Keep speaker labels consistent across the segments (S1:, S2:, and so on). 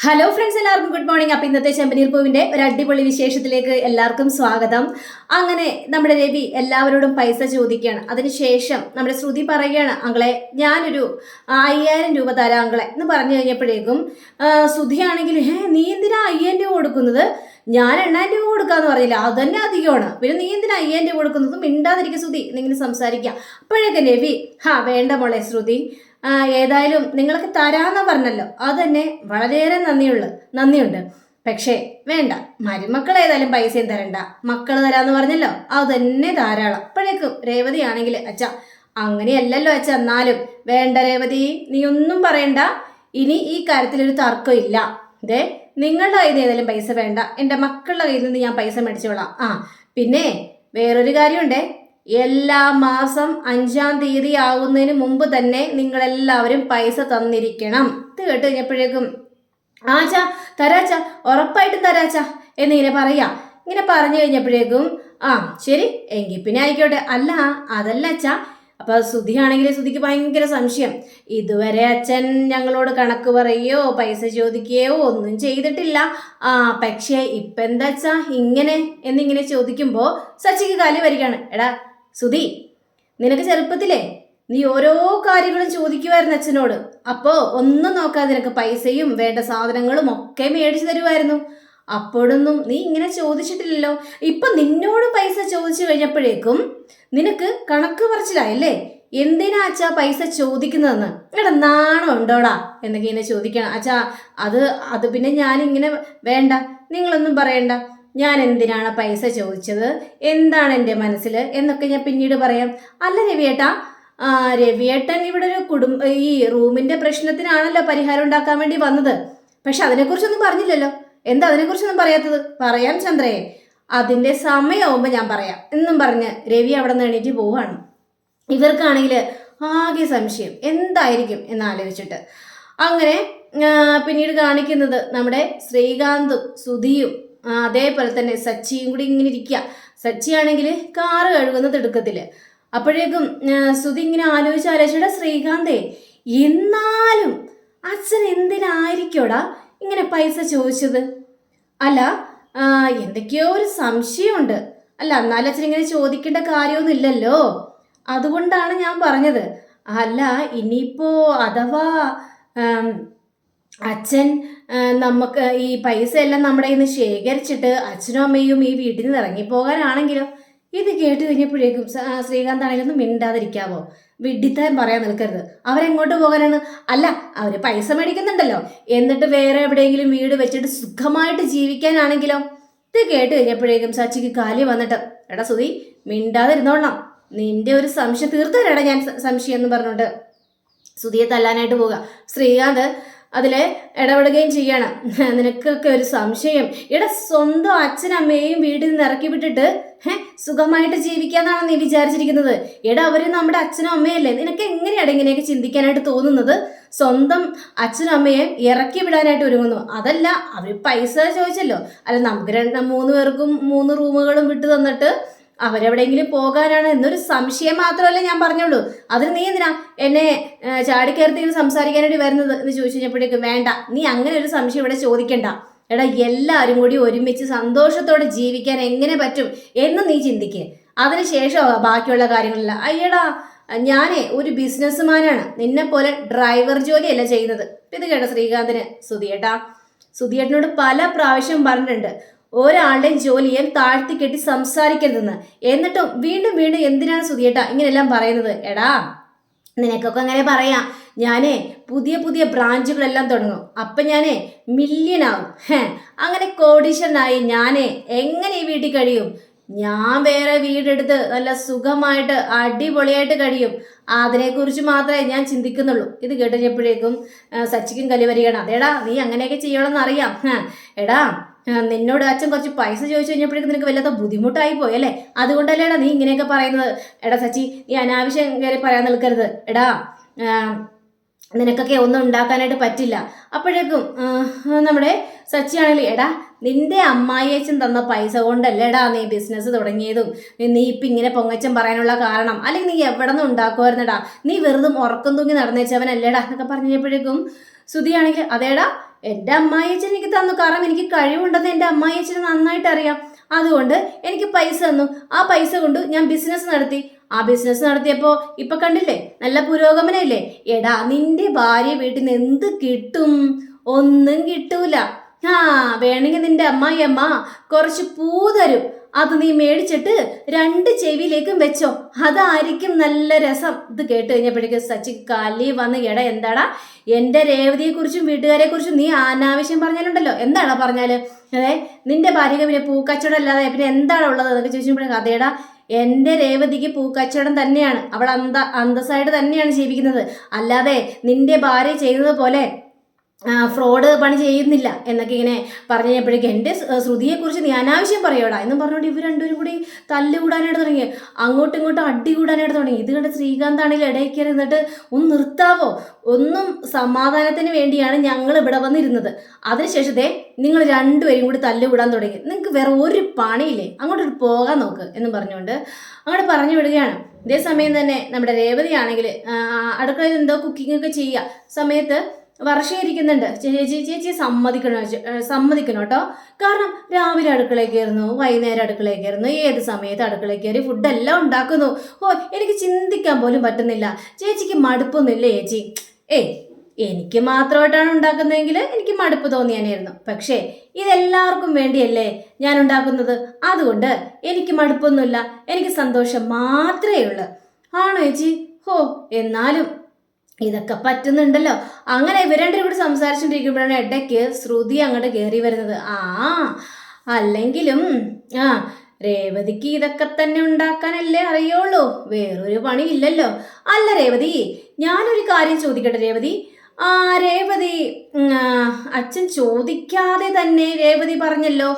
S1: Hello friends, എല്ലാവർക്കും good morning. അപ്പം ഇന്നത്തെ ചെമ്പനീർ പൂവിൻ്റെ ഒരു അടിപൊളി വിശേഷത്തിലേക്ക് എല്ലാവർക്കും സ്വാഗതം. അങ്ങനെ നമ്മുടെ രവി എല്ലാവരോടും പൈസ ചോദിക്കുകയാണ്. അതിനുശേഷം നമ്മുടെ ശ്രുതി പറയുകയാണ്, അങ്കളെ ഞാനൊരു 5000 രൂപ തരാം അങ്കളെ എന്ന് പറഞ്ഞു കഴിഞ്ഞപ്പോഴേക്കും ശ്രുതിയാണെങ്കിൽ നീ എന്തിനാ 5000 രൂപ കൊടുക്കുന്നത്? ഞാൻ 8000 രൂപ കൊടുക്കാന്ന് പറഞ്ഞില്ല, അത് തന്നെ അധികമാണ്, പിന്നെ നീ എന്തിനാ 5000 രൂപ കൊടുക്കുന്നത്? മിണ്ടാതിരിക്കുക ശ്രുതി, എന്തെങ്കിലും സംസാരിക്കാം. അപ്പോഴേക്കും രവി വേണ്ട മോളെ ശ്രുതി, ഏതായാലും നിങ്ങൾക്ക് തരാമെന്ന് പറഞ്ഞല്ലോ, അത് തന്നെ വളരെയേറെ നന്ദിയുണ്ട്. പക്ഷേ വേണ്ട, മരുമക്കൾ ഏതായാലും പൈസയും തരണ്ട, മക്കൾ തരാന്ന് പറഞ്ഞല്ലോ, അത് തന്നെ ധാരാളം. അപ്പോഴേക്കും രേവതി ആണെങ്കിൽ അച്ഛ അങ്ങനെയല്ലല്ലോ അച്ഛ, എന്നാലും വേണ്ട രേവതി, നീ ഒന്നും പറയണ്ട, ഇനി ഈ കാര്യത്തിലൊരു തർക്കം ഇല്ല. ഇതേ നിങ്ങളുടെ കയ്യിൽ നിന്ന് ഏതായാലും പൈസ വേണ്ട, എൻ്റെ മക്കളുടെ കയ്യിൽ നിന്ന് ഞാൻ പൈസ മേടിച്ചോളാം. പിന്നെ വേറൊരു കാര്യമുണ്ടേ, എല്ലാ മാസം 5-ാം തീയതി ആകുന്നതിന് മുമ്പ് തന്നെ നിങ്ങളെല്ലാവരും പൈസ തന്നിരിക്കണം. ഇത് കേട്ട് കഴിഞ്ഞപ്പോഴേക്കും ആച്ചാ തരാച്ച, ഉറപ്പായിട്ടും തരാച്ച എന്നിങ്ങനെ പറയാം. ഇങ്ങനെ പറഞ്ഞു കഴിഞ്ഞപ്പോഴേക്കും ശരി എങ്കിൽ പിന്നെ ആയിക്കോട്ടെ. അല്ല അതല്ല അച്ഛാ. അപ്പൊ ശ്രുതിയാണെങ്കിൽ ശ്രുതിക്ക് ഭയങ്കര സംശയം. ഇതുവരെ അച്ഛൻ ഞങ്ങളോട് കണക്ക് പറയുകയോ പൈസ ചോദിക്കുകയോ ഒന്നും ചെയ്തിട്ടില്ല. പക്ഷേ ഇപ്പൊ എന്താ അച്ഛാ ഇങ്ങനെ എന്നിങ്ങനെ ചോദിക്കുമ്പോ സച്ചിക്ക് കാലി വരികയാണ്. എടാ ശ്രുതി, നിനക്ക് ചെറുപ്പത്തിലേ നീ ഓരോ കാര്യങ്ങളും ചോദിക്കുമായിരുന്നു അച്ഛനോട്. അപ്പോ ഒന്നും നോക്കാതെ നിനക്ക് പൈസയും വേണ്ട സാധനങ്ങളും ഒക്കെ മേടിച്ചു തരുമായിരുന്നു. അപ്പോഴൊന്നും നീ ഇങ്ങനെ ചോദിച്ചിട്ടില്ലല്ലോ. ഇപ്പൊ നിന്നോട് പൈസ ചോദിച്ചു കഴിഞ്ഞപ്പോഴേക്കും നിനക്ക് കണക്ക് പറച്ചിലായല്ലേ? എന്തിനാ അച്ഛാ പൈസ ചോദിക്കുന്നതെന്ന്? എടാ നാണം ഉണ്ടോടാ എന്നൊക്കെ ഇങ്ങനെ ചോദിക്കണം. അച്ഛാ അത് പിന്നെ ഞാനിങ്ങനെ വേണ്ട, നിങ്ങളൊന്നും പറയണ്ട, ഞാൻ എന്തിനാണ് പൈസ ചോദിച്ചത്, എന്താണ് എൻ്റെ മനസ്സിൽ എന്നൊക്കെ ഞാൻ പിന്നീട് പറയാം. അല്ല രവിയേട്ടാ, രവിയേട്ടൻ ഇവിടെ ഒരു ഈ റൂമിന്റെ പ്രശ്നത്തിനാണല്ലോ പരിഹാരം ഉണ്ടാക്കാൻ വേണ്ടി വന്നത്. പക്ഷെ അതിനെക്കുറിച്ചൊന്നും പറഞ്ഞില്ലല്ലോ. എന്താ അതിനെക്കുറിച്ചൊന്നും പറയാത്തത്? പറയാം ചന്ദ്രയെ, അതിൻ്റെ സമയമാകുമ്പോൾ ഞാൻ പറയാം എന്നും പറഞ്ഞ് രവി അവിടെ നിന്ന് എണീറ്റ് പോവുകയാണ്. ഇവർക്കാണെങ്കിൽ ആകെ സംശയം എന്തായിരിക്കും എന്നാലോചിച്ചിട്ട് അങ്ങനെ പിന്നീട് കാണിക്കുന്നത് നമ്മുടെ ശ്രീകാന്തും സുധിയും അതേപോലെ തന്നെ സച്ചിയും കൂടി ഇങ്ങനെ ഇരിക്കുക. സച്ചിയാണെങ്കിൽ കാറ് കഴുകുന്ന തിടുക്കത്തില്. അപ്പോഴേക്കും സുധി ഇങ്ങനെ ആലോചിച്ചിട്ട് ശ്രീകാന്തേ, എന്നാലും അച്ഛൻ എന്തിനായിരിക്കോടാ ഇങ്ങനെ പൈസ ചോദിച്ചത്? അല്ല എന്തൊക്കെയോ ഒരു സംശയമുണ്ട്. അല്ല എന്നാലും അച്ഛൻ ഇങ്ങനെ ചോദിക്കേണ്ട കാര്യമൊന്നും ഇല്ലല്ലോ, അതുകൊണ്ടാണ് ഞാൻ പറഞ്ഞത്. അല്ല ഇനിയിപ്പോ അഥവാ അച്ഛൻ നമുക്ക് ഈ പൈസ എല്ലാം നമ്മുടെ കയ്യിൽ നിന്ന് ശേഖരിച്ചിട്ട് അച്ഛനും അമ്മയും ഈ വീട്ടിൽ നിന്ന് ഇറങ്ങിപ്പോകാനാണെങ്കിലോ? ഇത് കേട്ട് കഴിഞ്ഞപ്പോഴേക്കും ശ്രീകാന്ത് ആണെങ്കിലും മിണ്ടാതിരിക്കാവോ? വിഡ്ഢിത്താൻ പറയാൻ നിൽക്കരുത്. അവരെങ്ങോട്ട് പോകാനാണ്? അല്ല അവർ പൈസ മേടിക്കുന്നുണ്ടല്ലോ, എന്നിട്ട് വേറെ എവിടെയെങ്കിലും വീട് വെച്ചിട്ട് സുഖമായിട്ട് ജീവിക്കാനാണെങ്കിലോ? ഇത് കേട്ട് കഴിഞ്ഞപ്പോഴേക്കും സച്ചിക്ക് കാലി വന്നിട്ട്, എടാ സുധി മിണ്ടാതിരുന്നോളണം, നിന്റെ ഒരു സംശയം തീർത്തു തരാടാ ഞാൻ സംശയം എന്ന് പറഞ്ഞുകൊണ്ട് സുധിയെ തല്ലാനായിട്ട് പോവുക. ശ്രീകാന്ത് അതില് ഇടപെടുകയും ചെയ്യണം. നിനക്കൊക്കെ ഒരു സംശയം, ഇവിടെ സ്വന്തം അച്ഛനമ്മയെയും വീട്ടിൽ നിന്ന് ഇറക്കി വിട്ടിട്ട് സുഖമായിട്ട് ജീവിക്കാന്നാണ് നീ വിചാരിച്ചിരിക്കുന്നത്? എടാ അവര് നമ്മുടെ അച്ഛനും അമ്മയല്ലേ, നിനക്ക് എങ്ങനെയാണ് ഇങ്ങനെയൊക്കെ ചിന്തിക്കാനായിട്ട് തോന്നുന്നത്? സ്വന്തം അച്ഛനും അമ്മയെ ഇറക്കി വിടാനായിട്ട് ഒരുങ്ങുന്നു. അതല്ല അവര് പൈസ ചോദിച്ചല്ലോ, അല്ല നമുക്ക് 3 പേർക്കും 3 റൂമുകളും വിട്ടു തന്നിട്ട് അവരെവിടെയെങ്കിലും പോകാനാണ് എന്നൊരു സംശയം മാത്രമല്ലേ ഞാൻ പറഞ്ഞുള്ളൂ. അതിന് നീ എന്തിനാ എന്നെ ചാടിക്കയർത്തി സംസാരിക്കാനായിട്ട് വരുന്നത് എന്ന് ചോദിച്ചു കഴിഞ്ഞപ്പോഴേക്കും വേണ്ട, നീ അങ്ങനെ ഒരു സംശയം ഇവിടെ ചോദിക്കണ്ട. എടാ എല്ലാവരും കൂടി ഒരുമിച്ച് സന്തോഷത്തോടെ ജീവിക്കാൻ എങ്ങനെ പറ്റും എന്ന് നീ ചിന്തിക്കുക. അതിനുശേഷം ബാക്കിയുള്ള കാര്യങ്ങളില്ല. അയ്യടാ ഞാനേ ഒരു ബിസിനസ്സുമാനാണ്, നിന്നെ പോലെ ഡ്രൈവർ ജോലിയല്ല ചെയ്യുന്നത്. ഇത് കേട്ട ശ്രീകാന്തിന് സുധിയേട്ടനോട് പല പ്രാവശ്യം പറഞ്ഞിട്ടുണ്ട്, ഒരാളുടെയും ജോലി ഞാൻ താഴ്ത്തി കെട്ടി സംസാരിക്കരുതെന്ന്. എന്നിട്ടും വീണ്ടും വീണ്ടും എന്തിനാണ് സുധിയേട്ടാ ഇങ്ങനെയെല്ലാം പറയുന്നത്? എടാ നിനക്കൊക്കെ അങ്ങനെ പറയാം, ഞാനേ പുതിയ ബ്രാഞ്ചുകളെല്ലാം തുടങ്ങും, അപ്പം ഞാനേ മില്യനാവും. അങ്ങനെ കോടീശ്വരനായി ഞാനേ എങ്ങനെ ഈ വീട്ടിൽ കഴിയും? ഞാൻ വേറെ വീടെടുത്ത് നല്ല സുഖമായിട്ട് അടിപൊളിയായിട്ട് കഴിയും. അതിനെക്കുറിച്ച് മാത്രമേ ഞാൻ ചിന്തിക്കുന്നുള്ളൂ. ഇത് കേട്ടുകഴിഞ്ഞപ്പോഴേക്കും സച്ചിക്കും കലി വരികയാണ്. അതേടാ നീ അങ്ങനെയൊക്കെ ചെയ്യണമെന്ന് അറിയാം. എടാ നിന്നോട് അച്ഛൻ കുറച്ച് പൈസ ചോദിച്ചു കഴിഞ്ഞപ്പോഴേക്കും നിനക്ക് വല്ലാത്ത ബുദ്ധിമുട്ടായി പോയല്ലേ, അതുകൊണ്ടല്ലേടാ നീ ഇങ്ങനെയൊക്കെ പറയുന്നത്. എടാ സച്ചി, നീ അനാവശ്യം കയറി പറയാൻ നിൽക്കരുത്. എടാ നിനക്കൊക്കെ ഒന്നും ഉണ്ടാക്കാനായിട്ട് പറ്റില്ല. അപ്പോഴേക്കും നമ്മുടെ സച്ചിയാണെങ്കിൽ എടാ നിന്റെ അമ്മായിയച്ഛൻ തന്ന പൈസ കൊണ്ടല്ലേടാ നീ ബിസിനസ് തുടങ്ങിയതും നീ ഇപ്പം ഇങ്ങനെ പൊങ്ങച്ചം പറയാനുള്ള കാരണം, അല്ലെങ്കിൽ നീ എവിടെ നിന്ന് ഉണ്ടാക്കുമായിരുന്നടാ, നീ വെറുതെ ഉറക്കം തൂങ്ങി നടന്നേച്ചവനല്ലേടാ എന്നൊക്കെ പറഞ്ഞപ്പോഴേക്കും സുധിയാണെങ്കിൽ അതേടാ എൻ്റെ അമ്മായിയച്ഛൻ എനിക്ക് തന്നു, കാരണം എനിക്ക് കഴിവുണ്ടെന്ന് എൻ്റെ അമ്മായിയച്ഛന് നന്നായിട്ട് അറിയാം. അതുകൊണ്ട് എനിക്ക് പൈസ തന്നു. ആ പൈസ കൊണ്ട് ഞാൻ ബിസിനസ് നടത്തി. ആ ബിസിനസ് നടത്തിയപ്പോൾ ഇപ്പൊ കണ്ടില്ലേ, നല്ല പുരോഗമനമില്ലേ. എടാ, നിന്റെ ഭാര്യ വീട്ടിൽ നിന്ന് എന്ത് കിട്ടും? ഒന്നും കിട്ടൂല. വേണമെങ്കിൽ നിന്റെ അമ്മായിയമ്മ കുറച്ച് പൂ തരും, അത് നീ മേടിച്ചിട്ട് 2 ചെവിയിലേക്കും വെച്ചോ, അതായിരിക്കും നല്ല രസം. ഇത് കേട്ട് കഴിഞ്ഞപ്പോഴേക്കും സച്ചി കലി വന്ന്, എടാ എന്താടാ എൻ്റെ രേവതിയെ കുറിച്ചും വീട്ടുകാരെ കുറിച്ചും നീ അനാവശ്യം പറഞ്ഞാലുണ്ടല്ലോ. എന്താടാ പറഞ്ഞാല്? നിന്റെ ഭാര്യക്ക് പിന്നെ പൂക്കച്ചവടം അല്ലാതെ പിന്നെ എന്താണ് ഉള്ളത് എന്നൊക്കെ ചോദിച്ചപ്പോഴേക്കും, അതേടാ എൻ്റെ രേവതിക്ക് പൂക്കച്ചവടം തന്നെയാണ്, അവൾ അന്തസ്സായിട്ട് തന്നെയാണ് ജീവിക്കുന്നത്, അല്ലാതെ നിന്റെ ഭാര്യ ചെയ്യുന്നത് പോലെ ഫ്രോഡ് പണി ചെയ്യുന്നില്ല എന്നൊക്കെ ഇങ്ങനെ പറഞ്ഞു കഴിഞ്ഞപ്പോഴേക്കും, എൻ്റെ ശ്രുതിയെക്കുറിച്ച് നീ അനാവശ്യം പറയോടാ എന്നും പറഞ്ഞുകൊണ്ട് ഇവർ രണ്ടുപേരും കൂടി തല്ലുകൂടാനായിട്ട് തുടങ്ങി, അങ്ങോട്ടും ഇങ്ങോട്ടും അടി കൂടാനായിട്ട് തുടങ്ങി. ഇത് കണ്ട് ശ്രീകാന്ത് ആണെങ്കിൽ ഇടയ്ക്ക് ഇരുന്നിട്ട് ഒന്ന് നിർത്താവോ, ഒന്നും സമാധാനത്തിന് വേണ്ടിയാണ് ഞങ്ങൾ ഇവിടെ വന്നിരുന്നത്. അതിനുശേഷത്തെ നിങ്ങൾ രണ്ടുപേരും കൂടി തല്ലുകൂടാൻ തുടങ്ങി, നിങ്ങൾക്ക് വേറെ ഒരു പണിയില്ലേ, അങ്ങോട്ട് പോകാൻ നോക്ക് എന്നും പറഞ്ഞുകൊണ്ട് അങ്ങോട്ട് പറഞ്ഞു വിടുകയാണ്. ഇതേ സമയം തന്നെ നമ്മുടെ രേവതി ആണെങ്കിൽ അടുക്കളയിൽ എന്തോ കുക്കിംഗ് ഒക്കെ ചെയ്യുക സമയത്ത് വർഷ ഇരിക്കുന്നുണ്ട്. ചേച്ചി സമ്മതിക്കണം കേട്ടോ, കാരണം രാവിലെ അടുക്കളയിൽ കയറുന്നു, വൈകുന്നേരം അടുക്കളയിൽ കയറുന്നു, ഏത് സമയത്ത് അടുക്കളയിൽ കയറി ഫുഡെല്ലാം ഉണ്ടാക്കുന്നു. എനിക്ക് ചിന്തിക്കാൻ പോലും പറ്റുന്നില്ല. ചേച്ചിക്ക് മടുപ്പൊന്നുമില്ല ചേച്ചി? എനിക്ക് മാത്രമായിട്ടാണ് ഉണ്ടാക്കുന്നതെങ്കിൽ എനിക്ക് മടുപ്പ് തോന്നിയാനായിരുന്നു. പക്ഷേ ഇതെല്ലാവർക്കും വേണ്ടിയല്ലേ ഞാൻ ഉണ്ടാക്കുന്നത്, അതുകൊണ്ട് എനിക്ക് മടുപ്പൊന്നുമില്ല, എനിക്ക് സന്തോഷം മാത്രമേ ഉള്ളൂ. ആണോ ചേച്ചി? എന്നാലും ഇതൊക്കെ പറ്റുന്നുണ്ടല്ലോ. അങ്ങനെ ഇവർ രണ്ടും കൂടി സംസാരിച്ചുകൊണ്ടിരിക്കുമ്പോഴാണ് ഇടയ്ക്ക് ശ്രുതി അങ്ങോട്ട് കയറി വരുന്നത്. അല്ലെങ്കിലും രേവതിക്ക് ഇതൊക്കെ തന്നെ ഉണ്ടാക്കാനല്ലേ അറിയുള്ളൂ, വേറൊരു പണിയില്ലല്ലോ. അല്ല രേവതി, ഞാനൊരു കാര്യം ചോദിക്കട്ടെ രേവതി. രേവതി അച്ഛൻ ചോദിക്കാതെ തന്നെ രേവതി പറഞ്ഞല്ലോ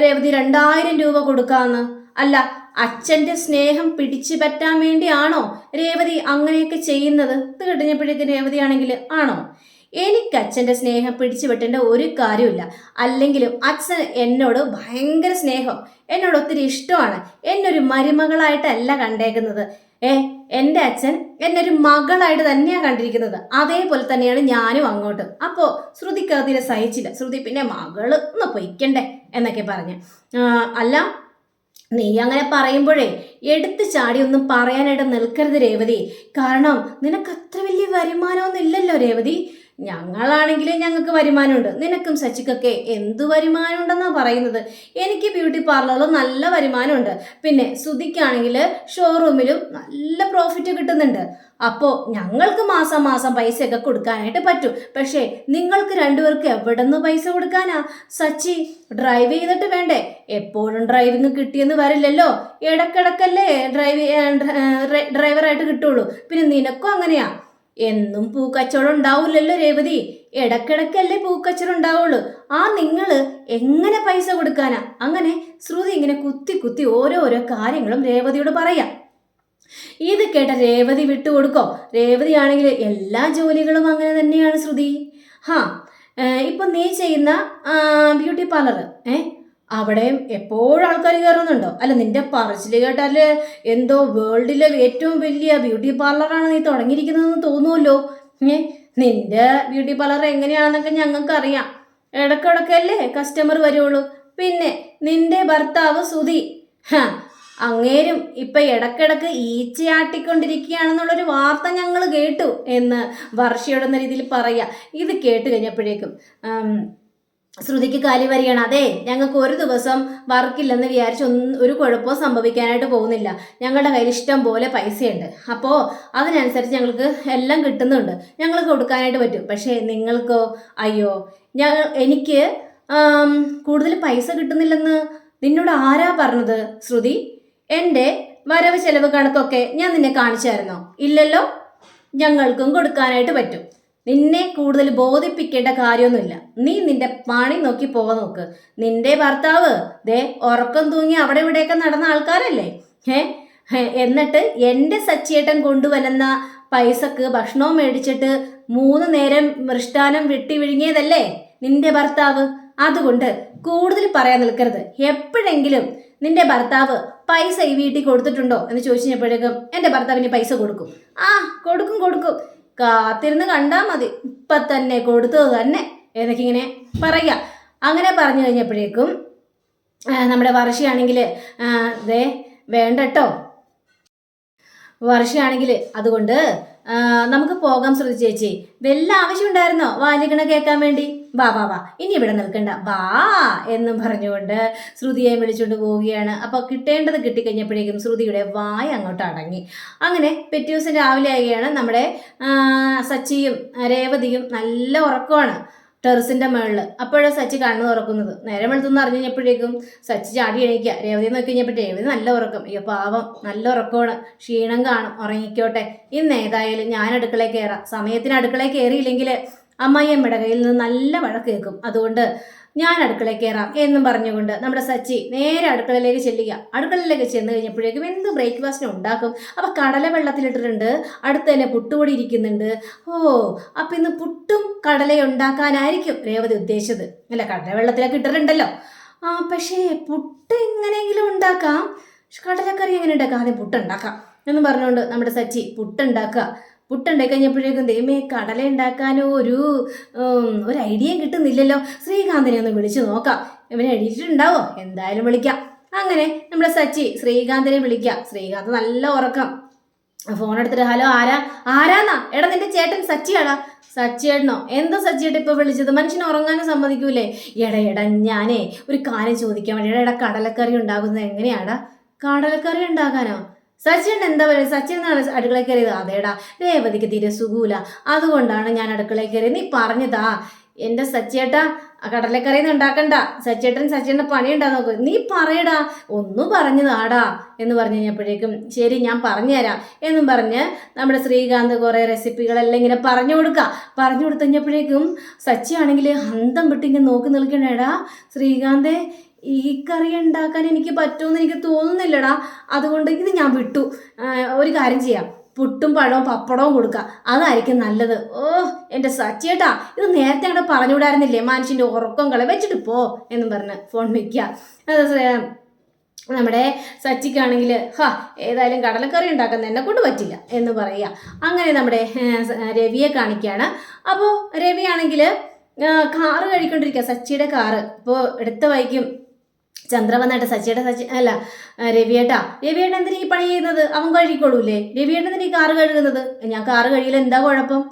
S1: രേവതി 2000 രൂപ കൊടുക്കാന്ന്. അല്ല, അച്ഛൻ്റെ സ്നേഹം പിടിച്ചു പറ്റാൻ വേണ്ടിയാണോ രേവതി അങ്ങനെയൊക്കെ ചെയ്യുന്നത്? ഇത് കഴിഞ്ഞപ്പോഴേക്കും രേവതി ആണെങ്കിൽ, ആണോ? എനിക്ക് അച്ഛൻ്റെ സ്നേഹം പിടിച്ചു പറ്റേണ്ട ഒരു കാര്യമില്ല. അല്ലെങ്കിലും അച്ഛൻ എന്നോട് ഭയങ്കര സ്നേഹം, എന്നോട് ഒത്തിരി ഇഷ്ടമാണ്. എന്നൊരു മരുമകളായിട്ടല്ല കണ്ടേക്കുന്നത്. എൻ്റെ അച്ഛൻ എന്നെ ഒരു മകളായിട്ട് തന്നെയാണ് കണ്ടിരിക്കുന്നത്. അതേപോലെ തന്നെയാണ് ഞാനും അങ്ങോട്ട്. അപ്പോൾ ശ്രുതിക്ക് അതിനെ സഹിച്ചില്ല. ശ്രുതി പിന്നെ മകള് ഒന്ന് പൊയ്ക്കണ്ടേ എന്നൊക്കെ പറഞ്ഞ്, അല്ല നീ അങ്ങനെ പറയുമ്പോഴേ എടുത്തു ചാടി ഒന്നും പറയാനായിട്ട് നിൽക്കരുത് രേവതി. കാരണം നിനക്ക് അത്ര വലിയ വരുമാനമൊന്നും ഇല്ലല്ലോ രേവതി. ഞങ്ങളാണെങ്കിൽ ഞങ്ങൾക്ക് വരുമാനമുണ്ട്, നിനക്കും സച്ചിക്കൊക്കെ എന്ത് വരുമാനം ഉണ്ടെന്നാണ് പറയുന്നത്? എനിക്ക് ബ്യൂട്ടി പാർലറിൽ നല്ല വരുമാനമുണ്ട്, പിന്നെ ശ്രുതിക്കാണെങ്കിൽ ഷോറൂമിലും നല്ല പ്രോഫിറ്റ് കിട്ടുന്നുണ്ട്. അപ്പോൾ ഞങ്ങൾക്ക് മാസം മാസം പൈസയൊക്കെ കൊടുക്കാനായിട്ട് പറ്റും. പക്ഷേ നിങ്ങൾക്ക് രണ്ടുപേർക്ക് എവിടെ നിന്ന് പൈസ കൊടുക്കാനാ? സച്ചി ഡ്രൈവ് ചെയ്തിട്ട് വേണ്ടേ? എപ്പോഴും ഡ്രൈവിങ് കിട്ടിയെന്ന് വരില്ലല്ലോ, ഇടക്കിടക്കല്ലേ ഡ്രൈവറായിട്ട് കിട്ടുള്ളൂ. പിന്നെ നിനക്കും അങ്ങനെയാ? എന്നും പൂക്കച്ചവടം ഉണ്ടാവില്ലല്ലോ രേവതി, ഇടക്കിടക്കല്ലേ പൂക്കച്ചവടം ഉണ്ടാവുള്ളൂ. നിങ്ങൾ എങ്ങനെ പൈസ കൊടുക്കാനാ? അങ്ങനെ ശ്രുതി ഇങ്ങനെ കുത്തി കുത്തി ഓരോരോ കാര്യങ്ങളും രേവതിയോട് പറയാം. ഇത് കേട്ട രേവതി വിട്ടുകൊടുക്കോ? രേവതി ആണെങ്കിൽ എല്ലാ ജോലികളും അങ്ങനെ തന്നെയാണ് ശ്രുതി. ഇപ്പൊ നീ ചെയ്യുന്ന ബ്യൂട്ടി പാർലർ, അവിടെയും എപ്പോഴും ആൾക്കാർ കയറുന്നുണ്ടോ? അല്ല, നിന്റെ പറച്ചിൽ കേട്ടാല് എന്തോ വേൾഡിലെ ഏറ്റവും വലിയ ബ്യൂട്ടി പാർലറാണ് നീ തുടങ്ങിയിരിക്കുന്നതെന്ന് തോന്നുമല്ലോ. നിന്റെ ബ്യൂട്ടി പാർലർ എങ്ങനെയാണെന്നൊക്കെ ഞങ്ങൾക്ക് അറിയാം. ഇടയ്ക്കിടയ്ക്കല്ലേ കസ്റ്റമർ വരുള്ളൂ. പിന്നെ നിന്റെ ഭർത്താവ് സുധി, അങ്ങേരും ഇപ്പൊ ഇടക്കിടക്ക് ഈച്ചയാട്ടിക്കൊണ്ടിരിക്കുകയാണെന്നുള്ളൊരു വാർത്ത ഞങ്ങൾ കേട്ടു എന്ന് വർഷയോടെന്ന രീതിയിൽ പറയാ. ഇത് കേട്ട് കഴിഞ്ഞപ്പോഴേക്കും ശ്രുതിക്ക് കാലി വരികയാണ്. അതെ, ഞങ്ങൾക്ക് ഒരു ദിവസം വർക്കില്ലെന്ന് വിചാരിച്ച് ഒരു കുഴപ്പവും സംഭവിക്കാനായിട്ട് പോകുന്നില്ല. ഞങ്ങളുടെ കയ്യിൽ ഇഷ്ടം പോലെ പൈസയുണ്ട്. അപ്പോൾ അതിനനുസരിച്ച് ഞങ്ങൾക്ക് എല്ലാം കിട്ടുന്നുണ്ട്, ഞങ്ങൾ കൊടുക്കാനായിട്ട് പറ്റും. പക്ഷേ നിങ്ങൾക്കോ? അയ്യോ, എനിക്ക് കൂടുതൽ പൈസ കിട്ടുന്നില്ലെന്ന് നിന്നോട് ആരാ പറഞ്ഞത് ശ്രുതി? എൻ്റെ വരവ് ചെലവ് കണക്കൊക്കെ ഞാൻ നിന്നെ കാണിച്ചായിരുന്നോ? ഇല്ലല്ലോ. ഞങ്ങൾക്കും കൊടുക്കാനായിട്ട് പറ്റും. നിന്നെ കൂടുതൽ ബോധിപ്പിക്കേണ്ട കാര്യമൊന്നുമില്ല. നീ നിന്റെ പണി നോക്കി പോകാൻ നോക്ക്. നിന്റെ ഭർത്താവ് ഉറക്കം തൂങ്ങി അവിടെ ഇവിടെയൊക്കെ നടന്ന ആൾക്കാരല്ലേ. എന്നിട്ട് എൻ്റെ സച്ചിയേട്ടൻ കൊണ്ടുവരുന്ന പൈസക്ക് ഭക്ഷണവും മേടിച്ചിട്ട് 3 നേരം മൃഷ്ടാനം വെട്ടി വിഴുങ്ങിയതല്ലേ നിന്റെ ഭർത്താവ്. അതുകൊണ്ട് കൂടുതൽ പറയാൻ നിൽക്കരുത്. എപ്പോഴെങ്കിലും നിന്റെ ഭർത്താവ് പൈസ ഈ വീട്ടിൽ കൊടുത്തിട്ടുണ്ടോ എന്ന് ചോദിച്ചപ്പോഴേക്കും എൻ്റെ ഭർത്താവിന് പൈസ കൊടുക്കും. കൊടുക്കും, കാത്തിരുന്ന് കണ്ടാൽ മതി, ഇപ്പം തന്നെ കൊടുത്തത് തന്നെ എന്നൊക്കെ ഇങ്ങനെ പറയുക. അങ്ങനെ പറഞ്ഞു കഴിഞ്ഞപ്പോഴേക്കും നമ്മുടെ വർഷയാണെങ്കിൽ ദേ വേണ്ട കേട്ടോ, വർഷയാണെങ്കിൽ അതുകൊണ്ട് നമുക്ക് പോകാം ശ്രുതി ചേച്ചി. വല്ല ആവശ്യം ഉണ്ടായിരുന്നോ വാലികണ കേൾക്കാൻ വേണ്ടി? വാ വാ വാ, ഇനി ഇവിടെ നിൽക്കണ്ട, വാ എന്നും പറഞ്ഞുകൊണ്ട് ശ്രുതിയെ വിളിച്ചുകൊണ്ട് പോവുകയാണ്. അപ്പോൾ കിട്ടേണ്ടത് കിട്ടിക്കഴിഞ്ഞപ്പോഴേക്കും ശ്രുതിയുടെ വായ അങ്ങോട്ട് അടങ്ങി. അങ്ങനെ പിറ്റേ ദിവസം രാവിലെ ആവുകയാണ്. നമ്മുടെ സച്ചിയും രേവതിയും നല്ല ഉറക്കമാണ് ടെറസിന്റെ മുകളിൽ. അപ്പോഴാണ് സച്ചി കണ്ണു തുറക്കുന്നത്. നേരം വെളുത്തെന്ന് അറിഞ്ഞു കഴിഞ്ഞപ്പോഴേക്കും സച്ചി ചാടി എണീക്കുക. രേവതി നോക്കി കഴിഞ്ഞപ്പോൾ രേവതി നല്ല ഉറക്കം. അയ്യോ പാവം, നല്ല ഉറക്കമാണ്, ക്ഷീണം കാണും, ഉറങ്ങിക്കോട്ടെ. ഇന്ന് ഏതായാലും ഞാൻ അടുക്കളയിൽ കയറാം. സമയത്തിന് അടുക്കളയിൽ കയറിയില്ലെങ്കിൽ അമ്മായിയമ്മയുടെ കയ്യിൽ നിന്ന് നല്ല വഴക്ക് കേൾക്കും. അതുകൊണ്ട് ഞാൻ അടുക്കളയിൽ കയറാം എന്നും പറഞ്ഞുകൊണ്ട് നമ്മുടെ സച്ചി നേരെ അടുക്കളയിലേക്ക് ചെല്ലുക. അടുക്കളയിലേക്ക് ചെന്ന് കഴിഞ്ഞപ്പോഴേക്കും എന്ത് ബ്രേക്ക്ഫാസ്റ്റിന് ഉണ്ടാക്കും? അപ്പം കടല വെള്ളത്തിലിട്ടിട്ടുണ്ട്, അടുത്ത് തന്നെ പുട്ടുപൊടി ഇരിക്കുന്നുണ്ട്. ഓ, അപ്പം ഇന്ന് പുട്ടും കടലയും ഉണ്ടാക്കാനായിരിക്കും രേവതി ഉദ്ദേശിച്ചത്. അല്ല, കടല വെള്ളത്തിലൊക്കെ ഇട്ടിട്ടുണ്ടല്ലോ. പക്ഷേ പുട്ട് എങ്ങനെയെങ്കിലും ഉണ്ടാക്കാം, കടലക്കറി എങ്ങനെ ഉണ്ടാക്കാം, ആദ്യം പുട്ടുണ്ടാക്കാം എന്ന് പറഞ്ഞുകൊണ്ട് നമ്മുടെ സച്ചി പുട്ടുണ്ടാക്കുക. പുട്ടുണ്ടായി കഴിഞ്ഞപ്പോഴേക്കും ദൈവമേ, കടല ഉണ്ടാക്കാനോ ഒരു ഐഡിയയും കിട്ടുന്നില്ലല്ലോ. ശ്രീകാന്തിനെ ഒന്ന് വിളിച്ചു നോക്കാം, ഇവനെ എഴുതിയിട്ടുണ്ടാവോ? എന്തായാലും വിളിക്കാം. അങ്ങനെ നമ്മുടെ സച്ചി ശ്രീകാന്തിനെ വിളിക്കാം. ശ്രീകാന്ത് നല്ല ഉറക്കം. ഫോൺ എടുത്തിട്ട് ഹലോ, ആരാന്നാ? എടാ നിന്റെ ചേട്ടൻ സച്ചിയാടാ. സച്ചിയേട്ടനോ? എന്താ സച്ചിയേട്ടൻ ഇപ്പൊ വിളിച്ചത്? മനുഷ്യനെ ഉറങ്ങാനും സമ്മതിക്കൂലേ? എടാ ഞാനേ ഒരു കാര്യം ചോദിക്കാൻ വേണ്ടി. എടാ കടലക്കറി ഉണ്ടാകുന്നത് എങ്ങനെയാടാ? കടലക്കറി ഉണ്ടാക്കാനോ? സച്ചിൻ എന്താ പറയുക? സച്ചിൻ എന്നാണ് അടുക്കളയിൽ കയറിയത്. അതേടാ, രേവതിക്ക് തീരെ സുഖൂല, അതുകൊണ്ടാണ് ഞാൻ അടുക്കളയിൽ കയറിയത്. നീ പറഞ്ഞതാ എൻ്റെ സച്ചിയേട്ടാ, കടലക്കറിയൊന്നും ഉണ്ടാക്കണ്ട, സച്ചിയേട്ടൻ്റെ പണി ഉണ്ടാ നോക്ക്, നീ പറയടാ, ഒന്നും പറഞ്ഞതാടാ എന്ന് പറഞ്ഞു കഴിഞ്ഞപ്പോഴേക്കും ശരി ഞാൻ പറഞ്ഞുതരാം എന്നും പറഞ്ഞ് നമ്മുടെ ശ്രീകാന്ത് കുറേ റെസിപ്പികളെല്ലാം ഇങ്ങനെ പറഞ്ഞു കൊടുത്തു കഴിഞ്ഞപ്പോഴേക്കും സച്ചി ആണെങ്കിൽ അന്തം വിട്ടിങ്ങനെ നോക്കി നിൽക്കണേടാ. ശ്രീകാന്തേ, ഈ കറി ഉണ്ടാക്കാൻ എനിക്ക് പറ്റുമെന്ന് എനിക്ക് തോന്നുന്നില്ലടാ, അതുകൊണ്ട് ഇത് ഞാൻ വിട്ടു. ഒരു കാര്യം ചെയ്യാം, പുട്ടും പഴവും പപ്പടവും കൊടുക്കുക, അതായിരിക്കും നല്ലത്. ഓ എൻ്റെ സച്ചിയേട്ടാ, ഇത് നേരത്തെ അങ്ങോട്ട് പറഞ്ഞുവിടായിരുന്നില്ലേ? മനുഷ്യൻ്റെ ഉറക്കം കളി വെച്ചിട്ട് പോ എന്നും പറഞ്ഞ് ഫോൺ വയ്ക്കുക. നമ്മുടെ സച്ചിക്കാണെങ്കിൽ ഏതായാലും കടലക്കറി ഉണ്ടാക്കുന്ന എന്നെ കൊണ്ട് പറ്റില്ല എന്ന് പറയുക. അങ്ങനെ നമ്മുടെ രവിയെ കാണിക്കുകയാണ്. അപ്പോൾ രവിയാണെങ്കിൽ കാറ് കഴിക്കൊണ്ടിരിക്കുക, സച്ചിയുടെ കാറ്. ഇപ്പോൾ എടുത്ത വൈക്കും ചന്ദ്ര വന്നായിട്ട് രവിയേട്ടാ എന്തിനാ ഈ പണി ചെയ്യുന്നത്? അവൻ കഴിക്കോളൂല്ലേ? രവിയേട്ടൻ എന്തിനാ ഈ കാറ് കഴുകുന്നത്? ഞാൻ കാറ് കഴിയില്ല, എന്താ കുഴപ്പം?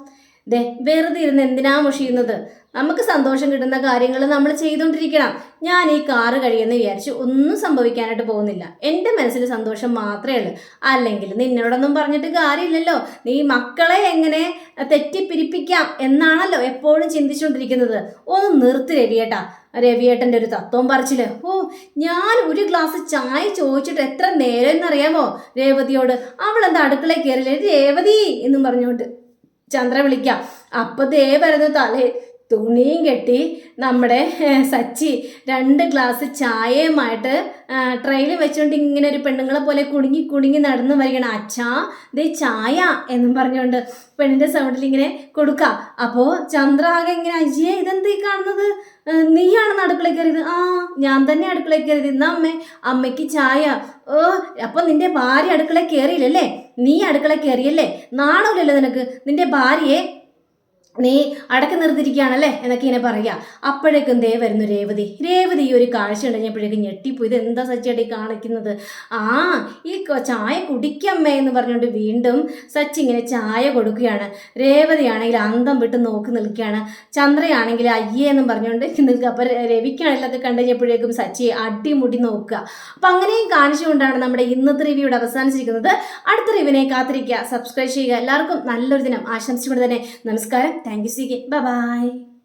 S1: വെറുതെ ഇരുന്ന് എന്തിനാ മുഷിയുന്നത്? നമുക്ക് സന്തോഷം കിട്ടുന്ന കാര്യങ്ങൾ നമ്മൾ ചെയ്തുകൊണ്ടിരിക്കണം. ഞാൻ ഈ കാറ് കഴിയുമെന്ന് വിചാരിച്ച് ഒന്നും സംഭവിക്കാനായിട്ട് പോകുന്നില്ല. എൻ്റെ മനസ്സിൽ സന്തോഷം മാത്രമേ ഉള്ളൂ. അല്ലെങ്കിൽ നിന്നോടൊന്നും പറഞ്ഞിട്ട് കാര്യമില്ലല്ലോ. നീ മക്കളെ എങ്ങനെ തെറ്റിപ്പിരിപ്പിക്കാം എന്നാണല്ലോ എപ്പോഴും ചിന്തിച്ചുകൊണ്ടിരിക്കുന്നത്. ഒന്ന് നിർത്തി രവിയേട്ടൻ്റെ ഒരു തത്വം പറച്ചില്. ഞാൻ ഒരു ഗ്ലാസ് ചായ ചോദിച്ചിട്ട് എത്ര നേരം എന്നറിയാമോ രേവതിയോട്? അവളെന്താ അടുക്കളയിൽ കയറില്ലേ? രേവതി എന്നും പറഞ്ഞുകൊണ്ട് ചന്ദ്ര വിളിക്കാം. അപ്പം വരുന്നു തലേ തുണിയും കെട്ടി നമ്മുടെ സച്ചി 2 ഗ്ലാസ് ചായയുമായിട്ട് ട്രെയിൽ വെച്ചുകൊണ്ട് ഇങ്ങനെ ഒരു പെണ്ണുങ്ങളെ പോലെ കുടുങ്ങി നടന്നു വരികയാണ്. അച്ഛാ ദേ ചായ എന്നും പറഞ്ഞുകൊണ്ട് പെണ്ണിൻ്റെ സൗണ്ടിൽ ഇങ്ങനെ കൊടുക്കുക. അപ്പോൾ ചന്ദ്ര ആകെ ഇങ്ങനെ അയ്യേ ഇതെന്താ ഈ കാണുന്നത്? നീയാണെന്ന് അടുക്കളയിൽ കയറിയത്? ഞാൻ തന്നെ അടുക്കളയിൽ കയറിയത്. എന്നാ അമ്മയ്ക്ക് ചായ. അപ്പം നിന്റെ ഭാര്യ അടുക്കളയിൽ കയറിയില്ലല്ലേ? നീ അടുക്കളയിൽ കയറിയല്ലേ? നാണമില്ലല്ലോ നിനക്ക്? നിന്റെ ഭാര്യയെ നീ അടക്കി നിർത്തിയിരിക്കുകയാണല്ലേ എന്നൊക്കെ ഇങ്ങനെ പറയുക. അപ്പോഴേക്കും വരുന്നു രേവതി ഈ ഒരു കാഴ്ച ഉണ്ടെപ്പോഴേക്കും ഞെട്ടിപ്പോയി. ഇത് എന്താ സച്ചിയായിട്ട് ഈ കാണിക്കുന്നത്? ഈ ചായ കുടിക്കമ്മേ എന്ന് പറഞ്ഞുകൊണ്ട് വീണ്ടും സച്ചി ഇങ്ങനെ ചായ കൊടുക്കുകയാണ്. രേവതിയാണെങ്കിൽ അന്തം വിട്ട് നോക്കി നിൽക്കുകയാണ്. ചന്ദ്രയാണെങ്കിൽ അയ്യേ എന്നും പറഞ്ഞുകൊണ്ട് നിൽക്കുക. അപ്പം രവിക്കാണെങ്കിലൊക്കെ കണ്ടു കഴിഞ്ഞപ്പോഴേക്കും സച്ചിയെ അടിമുടി നോക്കുക. അപ്പം അങ്ങനെയും കാണിച്ചുകൊണ്ടാണ് നമ്മുടെ ഇന്നത്തെ റിവ്യൂടെ അവസാനിച്ചിരിക്കുന്നത്. അടുത്ത റിവ്യൂവിനെ കാത്തിരിക്കുക, സബ്സ്ക്രൈബ് ചെയ്യുക. എല്ലാവർക്കും നല്ലൊരു ദിനം ആശംസിച്ചുകൊണ്ട് തന്നെ നമസ്കാരം. Thank you, Siki. Bye-bye.